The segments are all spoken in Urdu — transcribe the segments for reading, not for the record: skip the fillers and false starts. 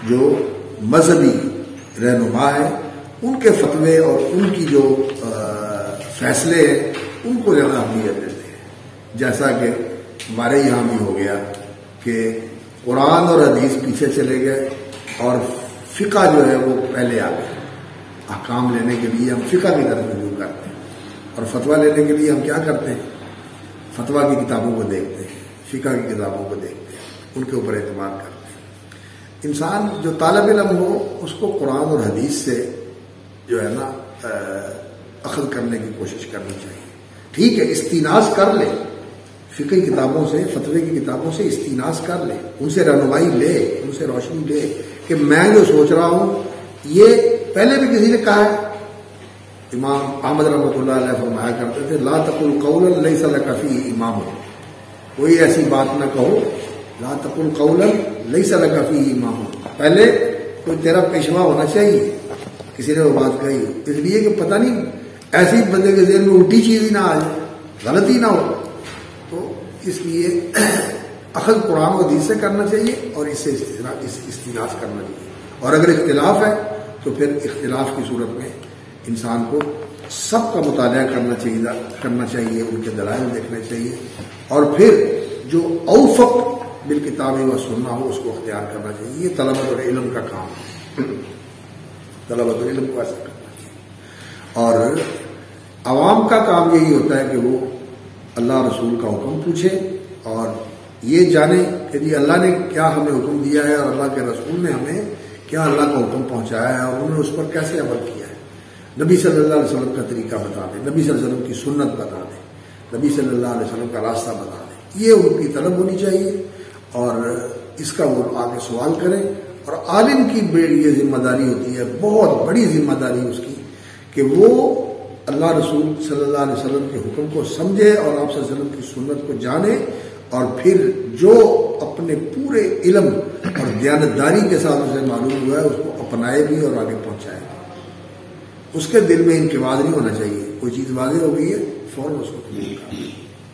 جو مذہبی رہنما ہیں ان کے فتوے اور ان کی جو فیصلے ہیں ان کو زیادہ اہمیت دیتے ہیں. جیسا کہ ہمارے یہاں بھی ہو گیا کہ قرآن اور حدیث پیچھے چلے گئے اور فقہ جو ہے وہ پہلے آ گئے. احکام لینے کے لیے ہم فقہ کی طرف رجوع کرتے ہیں اور فتویٰ لینے کے لیے ہم کیا کرتے ہیں؟ فتویٰ کی کتابوں کو دیکھتے ہیں، فقہ کی کتابوں کو دیکھتے ہیں، ان کے اوپر اعتماد کرتے ہیں. انسان جو طالب علم ہو اس کو قرآن اور حدیث سے جو ہے نا اخذ کرنے کی کوشش کرنی چاہیے. ٹھیک ہے استیناس کر لے، فقہی کتابوں سے، فتوے کی کتابوں سے استیناس کر لے، ان سے رہنمائی لے، ان سے روشنی لے کہ میں جو سوچ رہا ہوں یہ پہلے بھی کسی نے کہا ہے. امام احمد رحمۃ اللہ علیہ فرمایا کرتے تھے لا تقل قولا لیس لک فیہ امام، کوئی ایسی بات نہ کہو، لا تقل قولا لیس لک فیہ امام، پہلے کوئی تیرا پیشوا ہونا چاہیے. کسی نے وہ بات کہی اس لیے کہ پتہ نہیں ایسی بندے کے ذہن میں الٹی چیز ہی نہ آ جائے، غلطی نہ ہو. تو اس لیے اخذ قرآن و حدیث سے کرنا چاہیے اور اس سے استناس کرنا چاہیے. اور اگر اختلاف ہے تو پھر اختلاف کی صورت میں انسان کو سب کا مطالعہ کرنا چاہیے، ان کے دلائل دیکھنے چاہیے اور پھر جو اوفق بالکتاب و سنہ ہو اس کو اختیار کرنا چاہیے. یہ طلبۃ العلم کا کام ہے، طلبۃ العلم کو ایسا کرنا چاہیے. اور عوام کا کام یہی ہوتا ہے کہ وہ اللہ رسول کا حکم پوچھے اور یہ جانے کہ جی اللہ نے کیا ہمیں حکم دیا ہے اور اللہ کے رسول نے ہمیں کیا اللہ کا حکم پہنچایا ہے اور انہوں نے اس پر کیسے عمل کیا ہے. نبی صلی اللہ علیہ وسلم کا طریقہ بتا دیں، نبی صلی اللہ علیہ وسلم کی سنت بتا دیں، نبی صلی اللہ علیہ وسلم کا راستہ بتا دیں. یہ ان کی طلب ہونی چاہیے اور اس کا وہ آگے سوال کریں. اور عالم کی یہ ذمہ داری ہوتی ہے، بہت بڑی ذمہ داری اس کی، کہ وہ اللہ رسول صلی اللہ علیہ وسلم کے حکم کو سمجھے اور آپ صلی اللہ علیہ وسلم کی سنت کو جانے اور پھر جو اپنے پورے علم اور دیانتداری کے ساتھ اسے معلوم ہوا ہے اس کو اپنائے بھی اور آگے پہنچائے. اس کے دل میں انقباض نہیں ہونا چاہیے. کوئی چیز واضح ہو گئی ہے فوراً اس کو قبول کر لیں،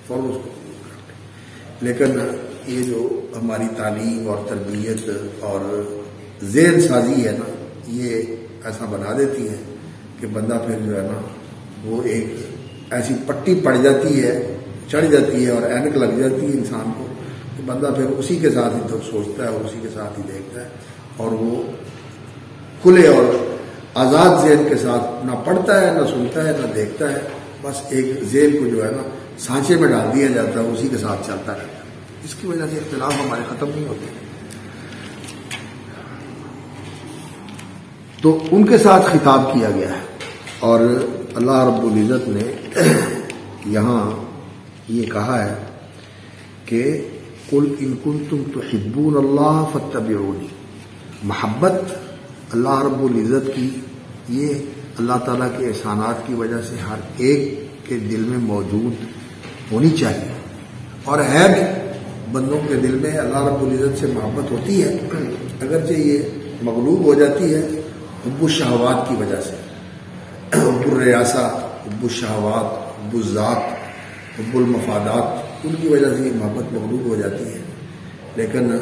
فوراً اس کو قبول کر لیں. لیکن یہ جو ہماری تعلیم اور تربیت اور ذہن سازی ہے نا، یہ ایسا بنا دیتی ہے کہ بندہ پھر جو ہے نا وہ ایک ایسی پٹی پڑ جاتی ہے، چڑھ جاتی ہے اور اینک لگ جاتی ہے انسان کو کہ بندہ پھر اسی کے ساتھ ہی تو سوچتا ہے اور اسی کے ساتھ ہی دیکھتا ہے اور وہ کھلے اور آزاد ذہن کے ساتھ نہ پڑھتا ہے، نہ سنتا ہے، نہ دیکھتا ہے. بس ایک ذہن کو جو ہے نا سانچے میں ڈال دیا جاتا ہے، اسی کے ساتھ چلتا رہتا ہے. اس کی وجہ سے اختلاف ہمارے ختم نہیں ہوتے. تو ان کے ساتھ خطاب کیا گیا ہے اور اللہ رب العزت نے یہاں یہ کہا ہے کہ قل ان کنتم تحبون اللہ فاتبعونی. محبت اللہ رب العزت کی یہ اللہ تعالیٰ کے احسانات کی وجہ سے ہر ایک کے دل میں موجود ہونی چاہیے اور ہے بھی. بندوں کے دل میں اللہ رب العزت سے محبت ہوتی ہے، اگرچہ یہ مغلوب ہو جاتی ہے حب الشہوات کی وجہ سے. حب الریاسہ، حب الشہوات، حب الذات، حب المفادات، ان کی وجہ سے یہ محبت مغلوب ہو جاتی ہے. لیکن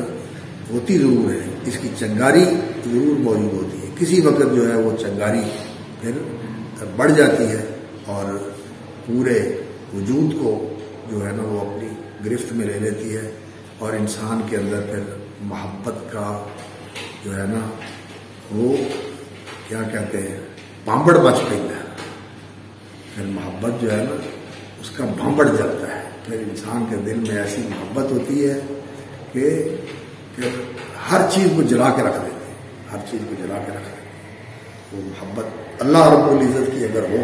ہوتی ضرور ہے، اس کی چنگاری ضرور موجود ہوتی ہے. کسی وقت جو ہے وہ چنگاری پھر بڑھ جاتی ہے اور پورے وجود کو جو ہے نا وہ اپنی گرفت میں لے لیتی ہے اور انسان کے اندر پھر محبت کا جو ہے نا وہ کیا کہتے ہیں بھانبڑ بچ پڑتا ہے. پھر محبت جو ہے نا اس کا بھانبڑ جلتا ہے. پھر انسان کے دل میں ایسی محبت ہوتی ہے کہ ہر چیز کو جلا کے رکھ دیتے ہیں، ہر چیز کو جلا کے رکھ دیتے ہیں. وہ محبت اللہ رب العزت کی اگر ہو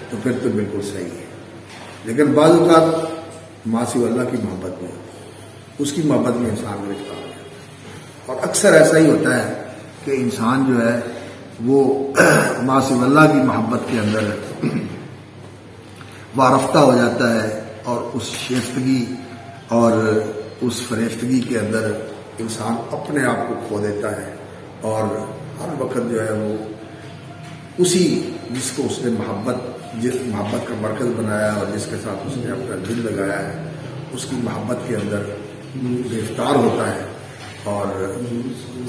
تو پھر تو بالکل صحیح ہے. لیکن بعض اوقات ماسی اللہ کی محبت میں ہوتی ہے، اس کی محبت میں انسان گرفتار ہو جاتا ہے. اور اکثر ایسا ہی ہوتا ہے کہ انسان جو ہے وہ ماسی اللہ کی محبت کے اندر وارفتہ ہو جاتا ہے اور اس شیفتگی اور اس فریفتگی کے اندر انسان اپنے آپ کو کھو دیتا ہے اور ہر وقت جو ہے وہ اسی جس کو اس نے جس محبت کا مرکز بنایا اور جس کے ساتھ اس نے اپنا دل لگایا ہے اس کی محبت کے اندر گرفتار ہوتا ہے اور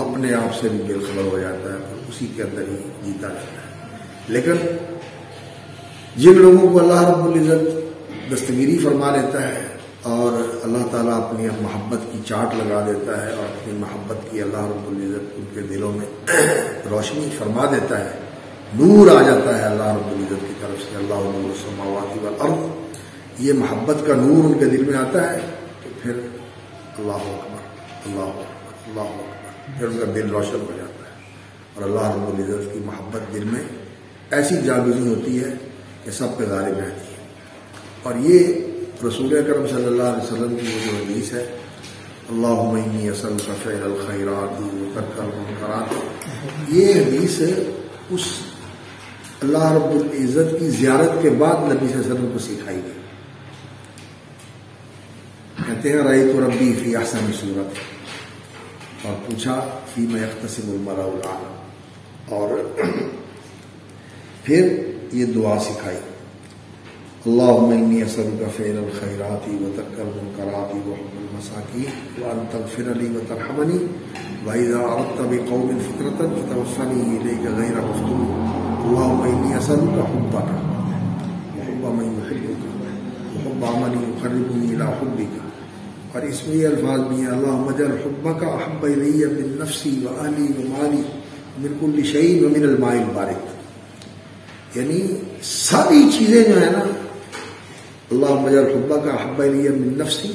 اپنے آپ سے بھی بے خبر ہو جاتا ہے، تو اسی کے اندر ہی جیتا رہتا ہے۔ لیکن جن لوگوں کو اللہ رب العزت دستگیری فرما لیتا ہے اور اللہ تعالیٰ اپنی محبت کی چاٹ لگا دیتا ہے اور اپنی محبت کی اللہ رب العزت ان کے دلوں میں روشنی فرما دیتا ہے، نور آ جاتا ہے اللہ رب العزت کی طرف سے، اللہ نور السماوات والارض، یہ محبت کا نور ان کے دل میں آتا ہے، تو پھر اللہ اکبر اللہ اکبر اللہ اکبر، پھر ان کا دل روشن ہو جاتا ہے اور اللہ رب العزت کی محبت دل میں ایسی جاگزی ہوتی ہے کہ سب پہ غالب رہتی ہے۔ اور یہ رسول اکرم صلی اللہ علیہ وسلم کی وہ جو حدیث ہے، اللہم انی اسألک فعل الخیرات وترک المنکرات، یہ حدیث اس اللہ رب العزت کی زیارت کے بعد نبی صلی اللہ علیہ وسلم کو سکھائی گئی۔ کہتے ہیں رأیت ربی فی احسن صورت، اور پوچھا فیما یختصم المرء الاعلی، اور پھر یہ دعا سکھائی، اللہم انی اسألک فعل الخیرات وترک المنکرات وحب المساکین وان تغفر لی وترحمنی واذا اردت بقوم فتنة فتوفنی الیک غیر مفتون، اللہم انی اسألک حبک وحب من یحبک وحب عمل یقربنی الی حبک، اور اس میں یہ الفاظ بھی ہیں اللہم اجعل حبک احب الی من نفسی واہلی ومالی من کل شیء ومن الماء البارد، یعنی ساری چیزیں جو ہے نا، اللہم اجعل حبک احب الی من نفسی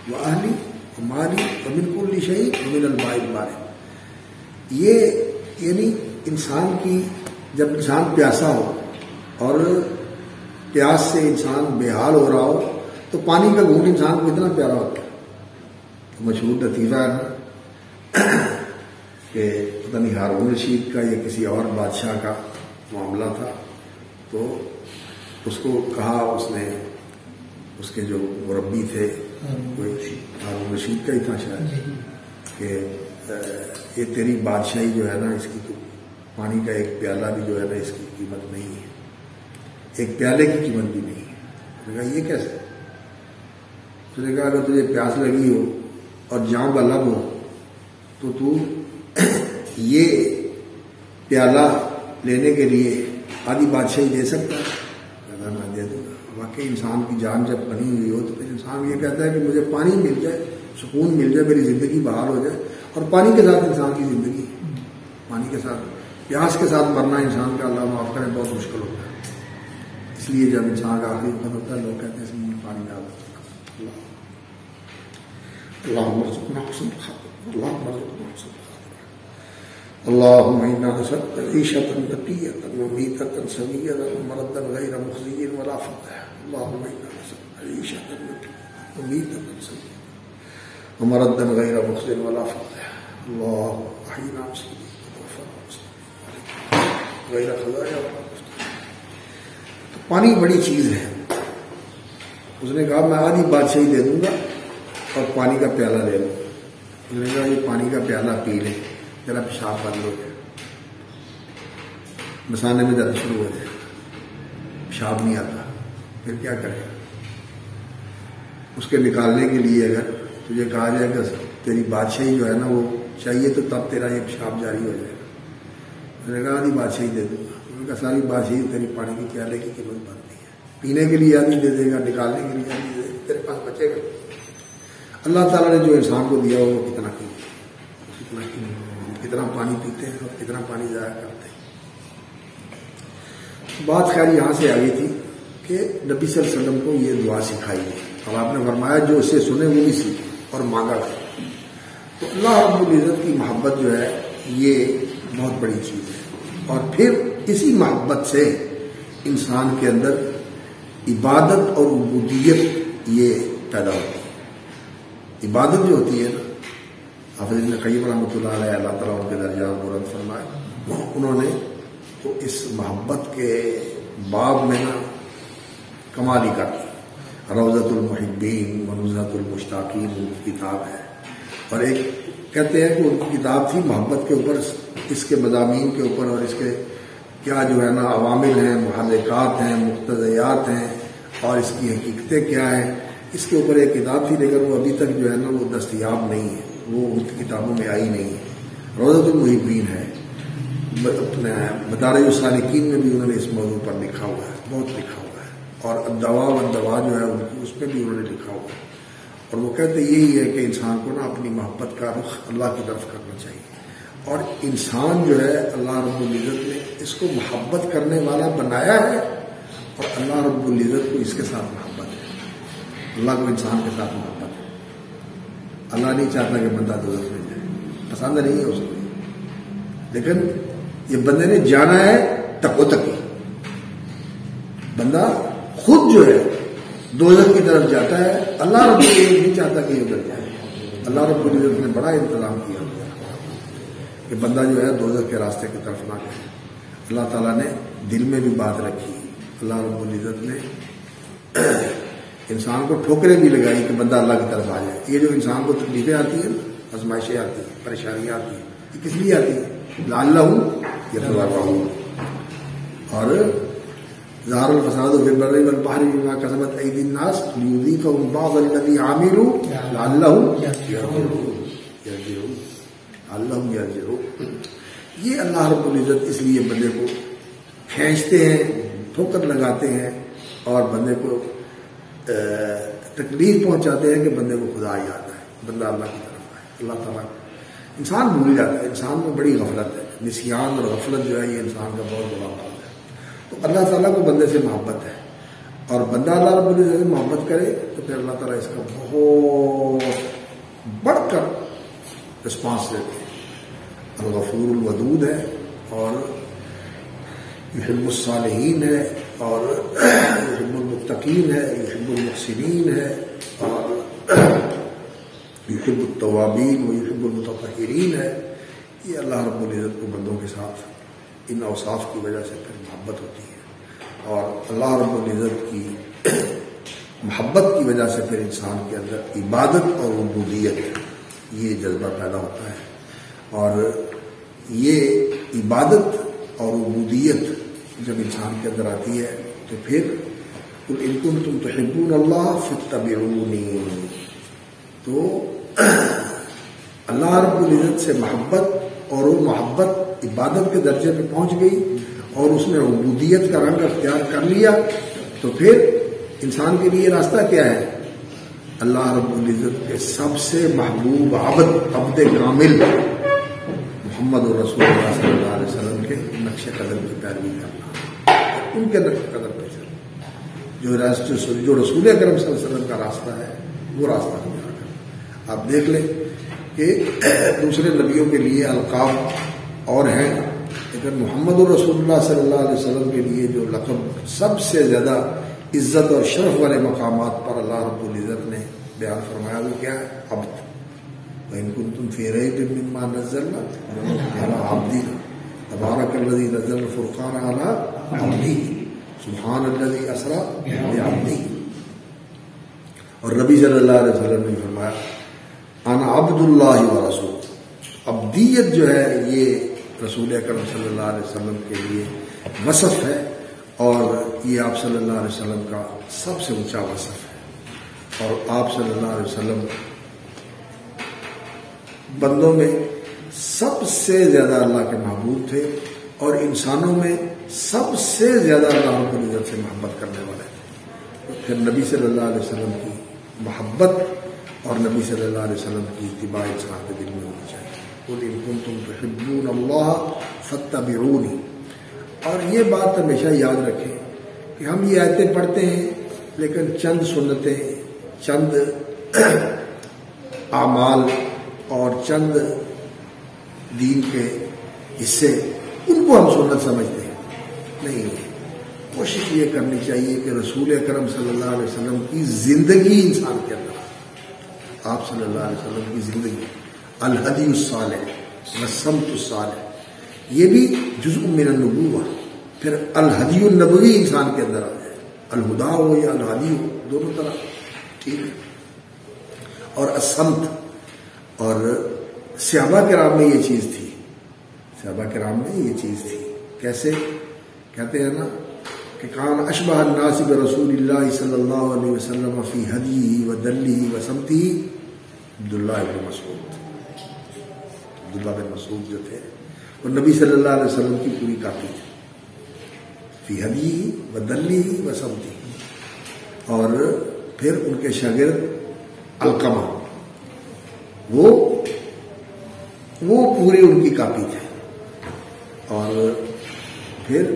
واہلی ومالی ومن کل شیء ومن الماء البارد، یہ یعنی انسان کی جب انسان پیاسا ہو اور پیاس سے انسان بے حال ہو رہا ہو تو پانی کا گھونٹ انسان کو اتنا پیارا ہوتا ہے۔ مشہور لطیفہ ہے نا کہ پتہ نہیں ہارون رشید کا یا کسی اور بادشاہ کا معاملہ تھا، تو اس کو کہا، اس نے اس کے جو مربی تھے کوئی ہارون رشید کا ہی تھا شاید، کہ یہ تیری بادشاہی جو ہے نا، اس کی تو پانی کا ایک پیالہ بھی جو ہے نا اس کی قیمت نہیں ہے، ایک پیالے کی قیمت بھی نہیں ہے۔ اس نے کہا یہ کیسے؟ اس نے کہا اگر تجھے پیاس لگی ہو اور جاؤں الگ ہو تو یہ پیالہ لینے کے لیے آدھی بادشاہی دے سکتا ہے؟ کہتا میں دے دوں گا۔ واقعی انسان کی جان جب بنی ہوئی ہو تو پھر انسان یہ کہتا ہے کہ مجھے پانی مل جائے، سکون مل جائے، میری زندگی بحال ہو جائے، اور پانی کے ساتھ انسان کی زندگی، پانی کے ساتھ پیاس کے ساتھ مرنا انسان کا اللہ معاف کرے بہت مشکل ہوتا ہے۔ اس لیے جب انسان کا آخری وقت ہوتا ہے لوگ کہتے ہیں پانی میں اللہم ارزقنا حسن الخاتمہ، اللہم ارزقنا حسن الخاتمہ، اللہم انا نسألک عیشۃ نقیۃ ومیتۃ سویۃ ومردا غیر مخزی ولا فضح، اللہم انا نسألک عیشۃ نقیۃ ومیتۃ سویۃ ومردا غیر مخزی ولا فضح، اللہم احینا مسلمین وتوفنا مسلمین غیر خزایا ولا مفتون۔ تو پانی بڑی چیز ہے۔ اس نے کہا میں آدھی بادشاہی دے دوں گا اور پانی کا پیالہ لے لو۔ اس نے کہا یہ پانی کا پیالہ پی لے، ذرا پیشاب بند ہو جائے، مسانے میں درد شروع ہو جائے، پیشاب نہیں آتا، پھر کیا کرے؟ اس کے نکالنے کے لیے اگر تجھے کہا جائے کہ تیری بادشاہی جو ہے نا وہ چاہیے تو تب تیرا یہ پیشاب جاری ہو جائے گا۔ اس نے کہا آدھی بادشاہی دے دوں گا۔ اس نے کہا ساری بادشاہی تیری پانی کے پیالے کی قیمت بنتی ہے، پینے کے لیے آدھی دے دے گا، نکالنے کے لیے آدھی دے دے گا، تیرے پاس بچے گا۔ اللہ تعالیٰ نے جو انسان کو دیا وہ کتنا کتنا پانی پیتے ہیں اور کتنا پانی ضائع کرتے ہیں۔ بات خیر یہاں سے آگئی تھی کہ نبی صلی اللہ علیہ وسلم کو یہ دعا سکھائی ہے اور آپ نے فرمایا جو اس سے سنے وہ بھی سیکھے اور مانگا کرے۔ تو اللہ رب العزت کی محبت جو ہے یہ بہت بڑی چیز ہے، اور پھر اسی محبت سے انسان کے اندر عبادت اور عبودیت یہ پیدا ہوتی ہے۔ عبادت جو ہوتی ہے نا، حافظ ابن قیم رحمۃ اللہ علیہ، اللہ تعالیٰ ان کے درجات بلند فرمائے، انہوں نے تو اس محبت کے باب میں نا کمال ہی کر دی۔ روضۃ المحبین و نزہۃ المشتاقین ان کی کتاب ہے، اور ایک کہتے ہیں کہ ان کی کتاب تھی محبت کے اوپر، اس کے مضامین کے اوپر، اور اس کے کیا جو ہے نا عوامل ہیں، محرکات ہیں، مقتضیات ہیں، اور اس کی حقیقتیں کیا ہیں، اس کے اوپر ایک کتاب تھی، لیکن وہ ابھی تک جو ہے نا وہ دستیاب نہیں ہے، وہ ان کی کتابوں میں آئی نہیں. روضۃ المحبین ہے, اپنا مدارج السالکین میں بھی انہوں نے اس موضوع پر لکھا ہوا ہے, بہت لکھا ہوا ہے, اور الدوا والدوا جو ہے ان کی اس میں بھی انہوں نے لکھا ہوا ہے. اور وہ کہتے یہی ہے کہ انسان کو نا اپنی محبت کا رخ اللہ کی طرف کرنا چاہیے, اور انسان جو ہے اللہ رب العزت نے اس کو محبت کرنے والا بنایا ہے, اور اللہ رب العزت کو اس کے ساتھ محبت ہے. اللہ کو انسان کے ساتھ محبت ہے. اللہ نہیں چاہتا کہ بندہ دوزخ میں جائے, پسند نہیں ہے اس کو, لیکن یہ بندے نے جانا ہے تکو تکی. بندہ خود جو ہے دوزخ کی طرف جاتا ہے, اللہ رب العزت نہیں چاہتا کہ یہ ادھر جائے. اللہ رب العزت نے بڑا انتظام کیا کہ بندہ جو ہے دوزخ کے راستے کی طرف نہ جائے. اللہ تعالیٰ نے دل میں بھی بات رکھی. اللہ رب العزت نے انسان کو ٹھوکریں بھی لگائی کہ بندہ اللہ کی طرف آ جائے. یہ جو انسان کو تکلیفیں آتی ہیں, آزمائشیں آتی ہیں, پریشانیاں آتی ہیں, یہ کس لیے آتی ہیں؟ لعلہ یتذکرون. اور ظہر الفساد فی البر والبحر بما کسبت ایدی الناس لیذیقہم بعض الذی عملوا لعلہم یرجعون. اللہ یرجعون. یہ اللہ رب العزت اس لیے بندے کو کھینچتے ہیں, ٹھوکر لگاتے ہیں, اور بندے کو تکلیف پہنچاتے ہیں کہ بندے کو خدا یاد آئے, بندہ اللہ کی طرف آئے. اللہ تعالیٰ انسان بھول جاتا ہے, انسان میں بڑی غفلت ہے. نسیان اور غفلت جو ہے یہ انسان کا بہت بڑا بات ہے. تو اللہ تعالیٰ کو بندے سے محبت ہے, اور بندہ اللہ رب العزت سے محبت کرے تو پھر اللہ تعالیٰ اس کا بہت بڑھ کر رسپانس دیتے ہیں. الغفور الودود ہے, اور یحب الصالحین ہے, اور یحب المتقین ہے, یحب المحسنین ہے, اور یحب التوابین و یحب المتطہرین ہے. یہ اللہ رب العزت کو بندوں کے ساتھ ان اوصاف کی وجہ سے پھر محبت ہوتی ہے, اور اللہ رب العزت کی محبت کی وجہ سے پھر انسان کے اندر عبادت اور عبودیت یہ جذبہ پیدا ہوتا ہے. اور یہ عبادت اور عبودیت جب انسان کے اندر آتی ہے تو پھر قل ان کنتم تحبون اللہ فاتبعونی, تو اللہ رب العزت سے محبت, اور وہ محبت عبادت کے درجے پہ پہنچ گئی, اور اس نے عبودیت کا رنگ اختیار کر لیا, تو پھر انسان کے لیے راستہ کیا ہے؟ اللہ رب العزت کے سب سے محبوب عبد کامل محمد رسول اللہ صلی اللہ علیہ وسلم کے نقش قدم کی پیروی کرنا, ان کے نقش قدم پہ چلنا. جو رسول اکرم صلی اللہ علیہ وسلم کا راستہ ہے وہ راستہ اختیار کرنا. آپ دیکھ لیں کہ دوسرے نبیوں کے لیے القاب اور ہیں, لیکن محمد رسول اللہ صلی اللہ علیہ وسلم کے لیے جو لقب سب سے زیادہ عزت اور شرف والے مقامات پر اللہ رب العزت نے بیان فرمایا وہ کیا ہے؟ عبد. وَإِن كُنتُمْ فِي رَيْبٍ مِّمَّا نَزَّلْنَا عَلَىٰ عَبْدِنَا تَبَارَكَ الَّذِي نَزَّلَ الْفُرْقَانَ عَلَىٰ عَبْدِهِ سُبْحَانَ الَّذِي أَسْرَىٰ بِعَبْدِهِ. اور نبی صلی اللہ علیہ وسلم نے فرمایا انا عبد اللہ و رسول. عبدیت جو ہے یہ رسول اکرم صلی اللہ علیہ وسلم کے لیے وصف ہے, اور یہ آپ صلی اللہ علیہ وسلم کا سب سے اونچا وصف ہے. اور آپ صلی اللہ علیہ وسلم بندوں میں سب سے زیادہ اللہ کے محبوب تھے, اور انسانوں میں سب سے زیادہ اللہ رب العزت سے محبت کرنے والے تھے. پھر نبی صلی اللہ علیہ وسلم کی محبت اور نبی صلی اللہ علیہ وسلم کی اتباع انسان کے دل میں ہونی چاہیے. قل ان کنتم تحبون اللہ فاتبعونی. اور یہ بات ہمیشہ یاد رکھیں کہ ہم یہ آیتیں پڑھتے ہیں, لیکن چند سنتیں, چند اعمال اور چند دین کے حصے ان کو ہم سنت سمجھتے ہیں. نہیں, کوشش یہ کرنی چاہیے کہ رسول اکرم صلی اللہ علیہ وسلم کی زندگی انسان کے اندر, آپ صلی اللہ علیہ وسلم کی زندگی, الہدی الصالح والسمت الصالح, یہ بھی جزء من النبوہ. پھر الہدی النبوی انسان کے اندر آ جائے, الہدا ہو یا الہدی ہو, دونوں طرح ٹھیک ہے. اور السمت, اور صحابہ کرام میں یہ چیز تھی, صحابہ کرام میں یہ چیز تھی. کیسے کہتے ہیں نا کہ کان اشبہ الناس برسول اللہ صلی اللہ علیہ وسلم فی ہدیہ و دلہ و سمتہ عبداللہ ابن مسعود. عبداللہ بن مسعود جو تھے وہ نبی صلی اللہ علیہ وسلم کی پوری کاپی تھی، فی ہدی و دلی و سمتی. اور پھر ان کے شاگرد علقمہ وہ پوری ان کی کاپی تھے. اور پھر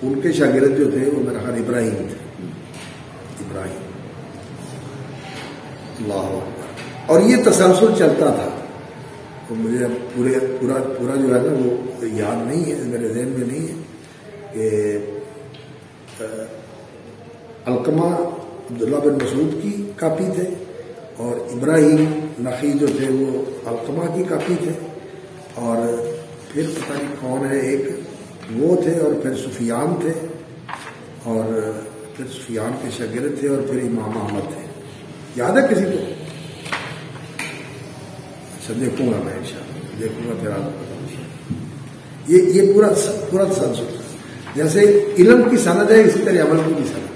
ان کے شاگرد جو تھے وہ میرا خیال ابراہیم تھے، ابراہیم. اللہ اکبر. اور یہ تسلسل چلتا تھا. تو مجھے پورا جو ہے نا وہ یاد نہیں ہے، میرے ذہن میں نہیں ہے کہ علقمہ عبداللہ بن مسعود کی کاپی تھے اور ابراہیم نخعی جو تھے وہ علقمہ کی کاپی تھے، اور پھر پتہ نہیں کون ہے ایک وہ تھے، اور پھر سفیان تھے، اور پھر سفیان کے شاگرد تھے، اور پھر امام احمد تھے. یاد ہے کسی کو؟ اچھا دیکھوں گا میں انشاءاللہ، دیکھوں گا پھر آپ کو بتاؤں. یہ پورا تسلسل تھا. جیسے علم کی سند ہے اسی طرح عمل کی بھی سند،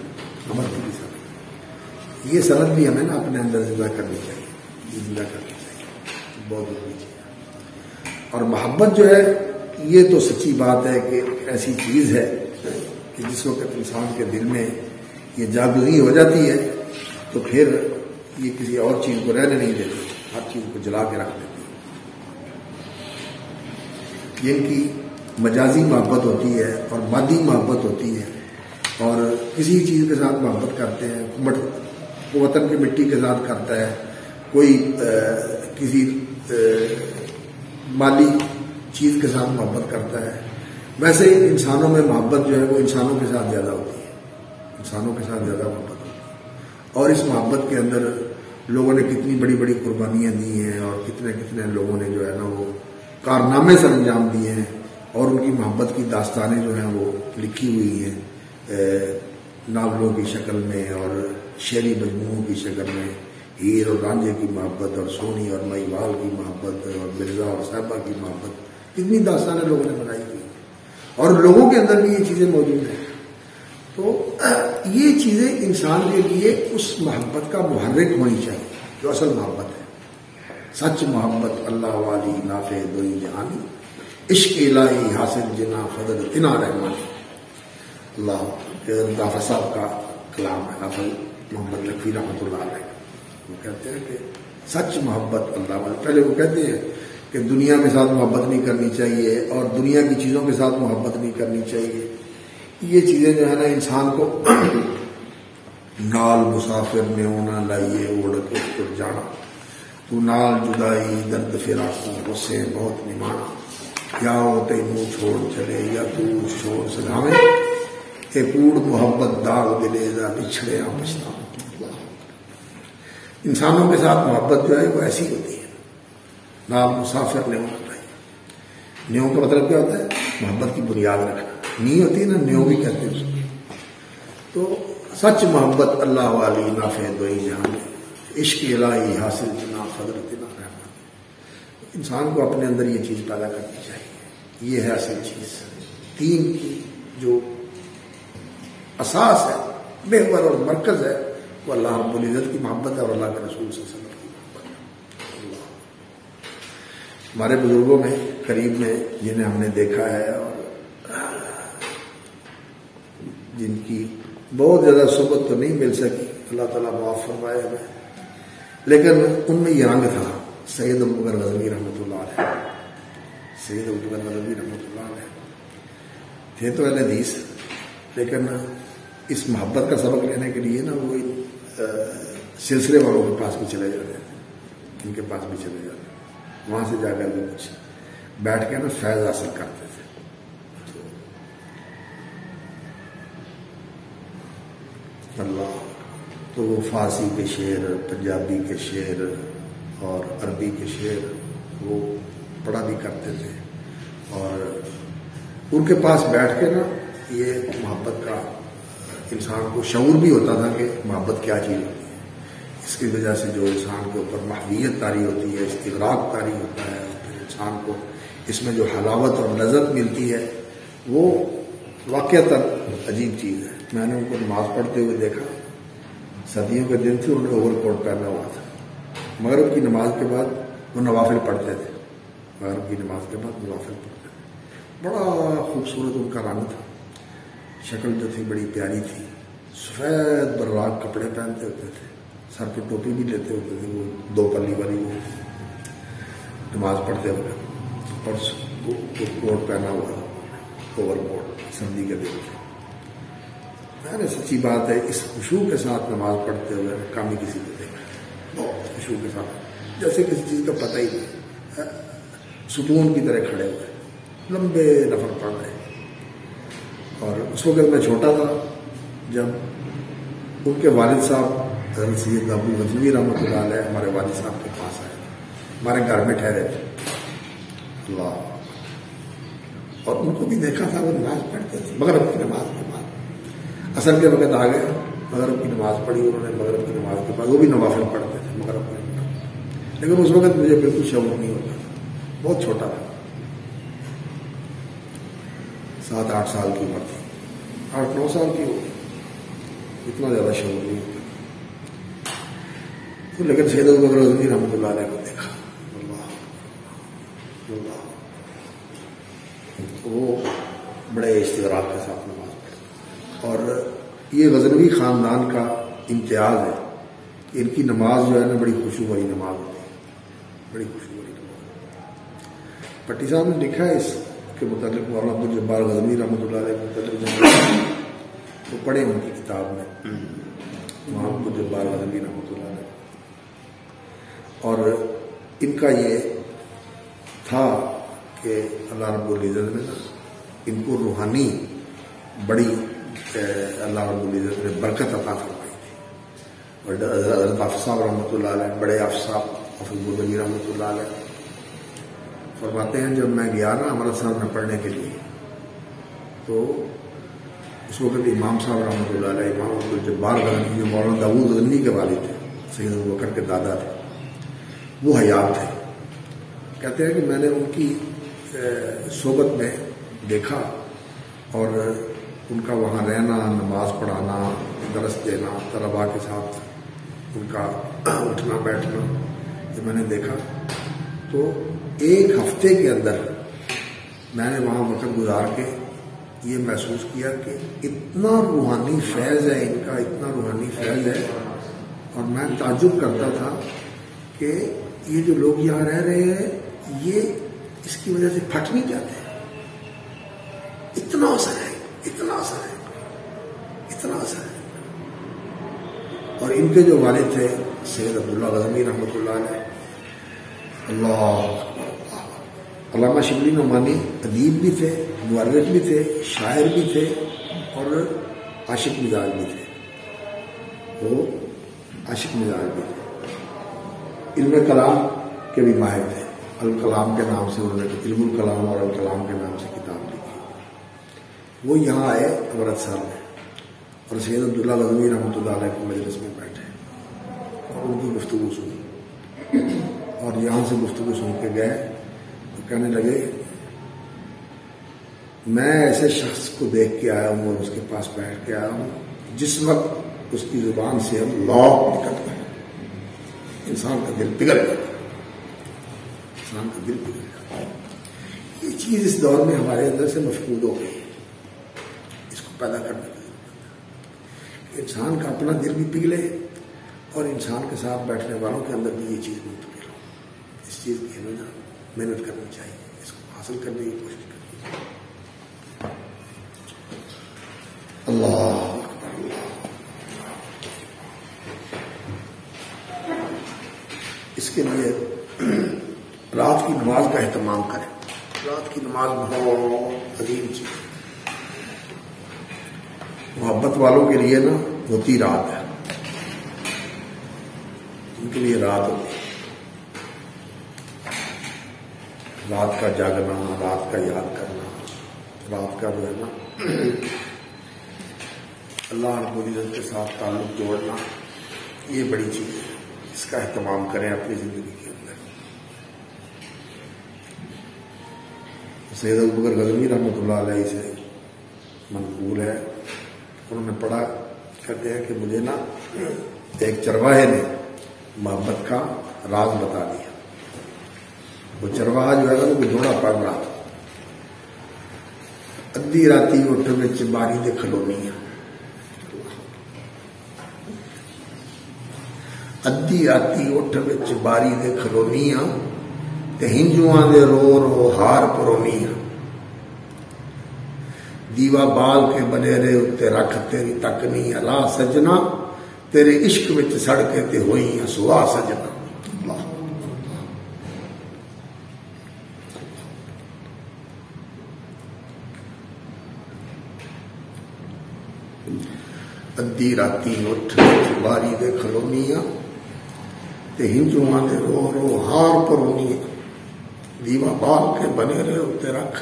یہ سند بھی ہمیں نا اپنے اندر زندہ کرنی چاہیے، بہت ضروری چیز. اور محبت جو ہے یہ تو سچی بات ہے کہ ایسی چیز ہے کہ جس وقت انسان کے دل میں یہ جاگزی ہو جاتی ہے تو پھر یہ کسی اور چیز کو رہنے نہیں دیتی، ہر چیز کو جلا کے رکھ دیتی ہے. یہ ان کی مجازی محبت ہوتی ہے اور مادی محبت ہوتی ہے، اور کسی چیز کے ساتھ محبت کرتے ہیں، وطن کی مٹی کے ساتھ کرتا ہے، کوئی کسی مالی چیز کے ساتھ محبت کرتا ہے. ویسے ہی انسانوں میں محبت جو ہے وہ انسانوں کے ساتھ زیادہ ہوتی ہے، انسانوں کے ساتھ زیادہ محبت ہوتی ہے. اور اس محبت کے اندر لوگوں نے کتنی بڑی بڑی قربانیاں دی ہیں، اور کتنے لوگوں نے جو ہے نا وہ کارنامے سر انجام دیے ہیں، اور ان کی محبت کی داستانیں جو ہیں وہ لکھی ہوئی ہیں ناولوں کی شکل میں اور شعری مجموعوں کی شکل میں. ہیر اور رانجھے کی محبت، اور سونی اور مہیوال کی محبت، اور مرزا اور صاحبہ کی محبت، کتنی داستانیں لوگوں نے بنائی ہوئی ہیں، اور لوگوں کے اندر بھی یہ چیزیں موجود ہیں. تو یہ چیزیں انسان کے لیے اس محبت کا محرک ہونی چاہیے جو اصل محبت ہے. سچ محبت اللہ والی نافع دوئی جہانی، عشق الہی حاصل جنا فضل تنا رحمانی. اللہ غافر صاحب کا کلام ہے، حافظ محمد لکھوی رحمۃ اللہ علیہ. وہ کہتے ہیں کہ سچ محبت اللہ والی. پہلے وہ کہتے ہیں کہ دنیا کے ساتھ محبت نہیں کرنی چاہیے اور دنیا کی چیزوں کے ساتھ محبت نہیں کرنی چاہیے. یہ چیزیں جو ہے نا انسان کو نال مسافر نے ہونا لائیے اوڑ کے تر جانا، تو نال جدائی درد فراق غصے بہت نمانا، یا ہوتے منہ چھوڑ چلے یا دور چھوڑ سجاویں، کہ کوڑ محبت داغ دلیزا بچھڑے پچھتا. انسانوں کے ساتھ محبت جو ہے وہ ایسی ہوتی ہے، نال مسافر نے ہونا چاہیے. نیو کا مطلب کیا ہوتا ہے؟ محبت کی بنیاد رکھنا. نی ہوتی ہے نا، نیو بھی کہتے ہیں اس کو. تو سچ محبت اللہ والی نافع دوئی جہان، عشق الہی حاصل جنا فضل تنا رحمت. انسان کو اپنے اندر یہ چیز پیدا کرنی چاہیے. یہ ہے اصل چیز. دین کی جو اساس ہے، محور اور مرکز ہے، وہ اللہ رب العزت کی محبت ہے اور اللہ کے رسول صلی اللہ علیہ وسلم کی محبت ہے. ہمارے بزرگوں میں قریب میں جنہیں ہم نے دیکھا ہے اور جن کی بہت زیادہ صحبت تو نہیں مل سکی، اللہ تعالیٰ معاف فرمائے ہمیں، لیکن ان میں یہ رنگ تھا. سید ابوبکر غزنوی رحمۃ اللہ علیہ، سید ابوبکر غزنوی رحمۃ اللہ علیہ تھے تو اہل حدیث، لیکن اس محبت کا سبق لینے کے لیے نا وہ سلسلے والوں کے پاس بھی چلے جاتے تھے، ان کے پاس بھی چلے جاتے تھے، وہاں سے جا کر کے کچھ بیٹھ کے نا فیض حاصل کرتے تھے. اللہ تو وہ فارسی کے شعر، پنجابی کے شعر اور عربی کے شعر وہ پڑھا بھی کرتے تھے، اور ان کے پاس بیٹھ کے نا یہ محبت کا انسان کو شعور بھی ہوتا تھا کہ محبت کیا چیز ہوتی ہے. اس کی وجہ سے جو انسان کے اوپر محویت طاری ہوتی ہے، استغراق طاری ہوتا ہے، پھر انسان کو اس میں جو حلاوت اور لذت ملتی ہے وہ واقعتاً عجیب چیز ہے. میں نے ان کو نماز پڑھتے ہوئے دیکھا، سردیوں کے دن تھے، انہوں نے اوور کوٹ پہنا ہوا تھا. مغرب کی نماز کے بعد وہ نوافل پڑھتے تھے، مغرب کی نماز کے بعد نوافل پڑھتے تھے. بڑا خوبصورت ان کا رنگ تھا، شکل جو تھی بڑی پیاری تھی، سفید براق کپڑے پہنتے ہوتے تھے، سر پہ ٹوپی بھی لیتے ہوتے تھے، وہ 2 پلی والی وہ نماز پڑھتے ہوئے، اور کوٹ پہنا ہوا اوور کوٹ، سردی کے دن. میں نے سچی بات ہے اس خشوع کے ساتھ نماز پڑھتے ہوئے کم ہی کسی کو دیکھا، بہت خشوع کے ساتھ، جیسے کسی چیز کا پتہ ہی نہیں، ستون کی طرح کھڑے ہوئے لمبے نفل پڑھ رہے. اور اس وقت میں چھوٹا تھا جب ان کے والد صاحب حضرت سید ابو غزنوی رحمۃ اللہ علیہ ہمارے والد صاحب کے پاس آئے، ہمارے گھر میں ٹھہرے تھے. اللہ، اور ان کو بھی دیکھا تھا وہ نماز پڑھتے تھے مغرب کی نماز کے بعد. عصر کے وقت آ گیا، مغرب کی نماز پڑھی انہوں نے، مغرب کی نماز کے بعد وہ بھی نوافل پڑھتے تھے مغرب کی نماز. لیکن اس وقت مجھے بالکل شعور نہیں ہوتا، بہت چھوٹا تھا، 7-8 سال کی عمر تھی، 8-9 سال کی ہوگی، اتنا زیادہ شعور نہیں ہوتا. لیکن سید ابو بکر غزنوی رحمۃ اللہ علیہ کو دیکھا، اللہ اللہ، وہ بڑے استغراق کے ساتھ نماز پڑھتے. اور یہ غزنوی خاندان کا امتیاز ہے کہ ان کی نماز جو ہے نا بڑی خشوع والی نماز ہوتی ہے، بڑی خشوع والی نماز. پٹی صاحب نے لکھا ہے اس کے متعلق، مولانا عبدالجبار غزنوی رحمۃ اللہ علیہ کے متعلق وہ پڑھے ان کی کتاب میں، مولانا عبدالجبار غزنوی رحمۃ اللہ علیہ. اور ان کا یہ تھا کہ اللہ رب العزت نے ان کو روحانی بڑی اللہ رب العزت نے برکت عطا فرمائی تھی. اور حضرت حافظ صاحب رحمۃ اللہ علیہ، بڑے حافظ صاحب حافظ بولوی رحمۃ اللہ علیہ فرماتے ہیں جب میں گیا نا امرت صاحب میں پڑھنے کے لیے، تو اس وقت امام صاحب رحمۃ اللہ علیہ، امام عبدالجبار غزنوی جو مولانا داؤد غزنوی کے والد تھے، سید ابو بکر کے دادا تھے، وہ حیات تھے. کہتے ہیں کہ میں نے ان کی صحبت میں دیکھا اور ان کا وہاں رہنا، نماز پڑھانا، درس دینا، طلباء کے ساتھ ان کا اٹھنا بیٹھنا، یہ میں نے دیکھا. تو 1 ہفتے کے اندر میں نے وہاں وقت گزار کے یہ محسوس کیا کہ اتنا روحانی فیض ہے ان کا، اتنا روحانی فیض ہے. اور میں تعجب کرتا تھا کہ یہ جو لوگ یہاں رہ رہے ہیں یہ اس کی وجہ سے پھٹ نہیں جاتے، اتنا اثر ہے، اتنا اثر ہے، اتنا اثر ہے. اور ان کے جو والد تھے سید عبداللہ غزنوی رحمۃ اللہ علیہ، اللہ علامہ شبلی نعمانی ادیب بھی تھے، مورخ بھی تھے، شاعر بھی تھے، اور عاشق مزاج بھی تھے. وہ عاشق مزاج بھی تھے، علم کلام کے بھی ماہر تھے. الکلام کے نام سے انہوں نے علم الکلام اور الکلام کے نام سے کتاب لکھی. وہ یہاں آئے امرتسر میں اور سید عبداللہ غزنوی رحمۃ اللہ علیہ کے مجلس میں بیٹھے اور ان کی گفتگو سنی. اور یہاں سے گفتگو سن کے گئے تو کہنے لگے میں ایسے شخص کو دیکھ کے آیا ہوں اور اس کے پاس بیٹھ کے آیا ہوں جس وقت اس کی زبان سے اللہ نکلتا ہے انسان کا دل پگھل جاتا ہے، انسان کا دل پگھل جاتا ہے. یہ چیز اس دور میں ہمارے اندر سے مفقود ہو گئی ہے، اس کو پیدا کرنے کی ضرورت ہے. انسان کا اپنا دل بھی پگھلے اور انسان کے ساتھ بیٹھنے والوں کے اندر بھی یہ چیز منتقل ہو. اس چیز کی ہمیں محنت کرنی چاہیے، اس کو حاصل کرنے کی کوشش کرنی چاہیے. اللہ اس کے لیے رات کی نماز کا اہتمام کریں. رات کی نماز بہت عظیم چیز ہے. محبت والوں کے لیے نا ہوتی رات ہے، ان کے لیے رات ہوتی ہے. رات کا جاگنا، رات کا یاد کرنا، رات کا جو ہے نا اللہ رب العزت کے ساتھ تعلق جوڑنا، یہ بڑی چیز ہے. اس کا اہتمام کریں اپنی زندگی کے اندر. سید ابو بکر غزنوی رحمۃ اللہ علیہ سے منقول ہے، انہوں نے پڑھا، کہتے ہیں کہ مجھے نا ایک چرواہے نے محبت کا راز بتا دیا. وہ چرواہا جو ہے نا وہ دوڑا پڑ رہا تھا. ادھی راتی اٹھ وچ باری دے کھلونی ہے. ادھی راتی اٹھ وچ باری دے کھلونی ہاں تے ہنجواں دے رو رو ہار پرونی ہاں. دیوا بال کے بنیرے اتے رکھ تیری تکنی الا سجنا تیرے عشق وچ سڑ کے تے ہوئی ہاں سوا سجنا. اللہ ادھی راتی اٹھ وچ باری دے کھلونی ہاں تے ہنجواں دے رو رو ہار پرونی ہاں. دیوا بال کے بنیرے اتے رکھ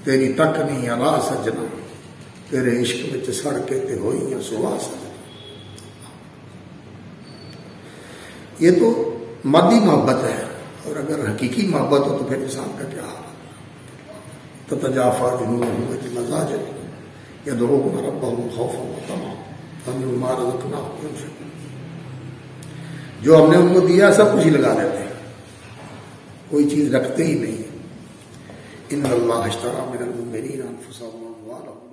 تیری تک نہیں الا سجنا تیرے عشق وچ سڑ کے تے ہوئی ہیں سوا سجنا. یہ تو مادی محبت ہے، اور اگر حقیقی محبت ہو تو پھر انسان کا کیا حال. تتجافا جنوبهم عن المضاجع يدعون ربهم خوفا وطمعا ومما رزقناهم ينفقون. جو ہم نے ان کو دیا سب کچھ ہی لگا دیتے ہیں، کوئی چیز رکھتے ہی نہیں. ان اللہ اشتری من المؤمنین انفسهم واموالهم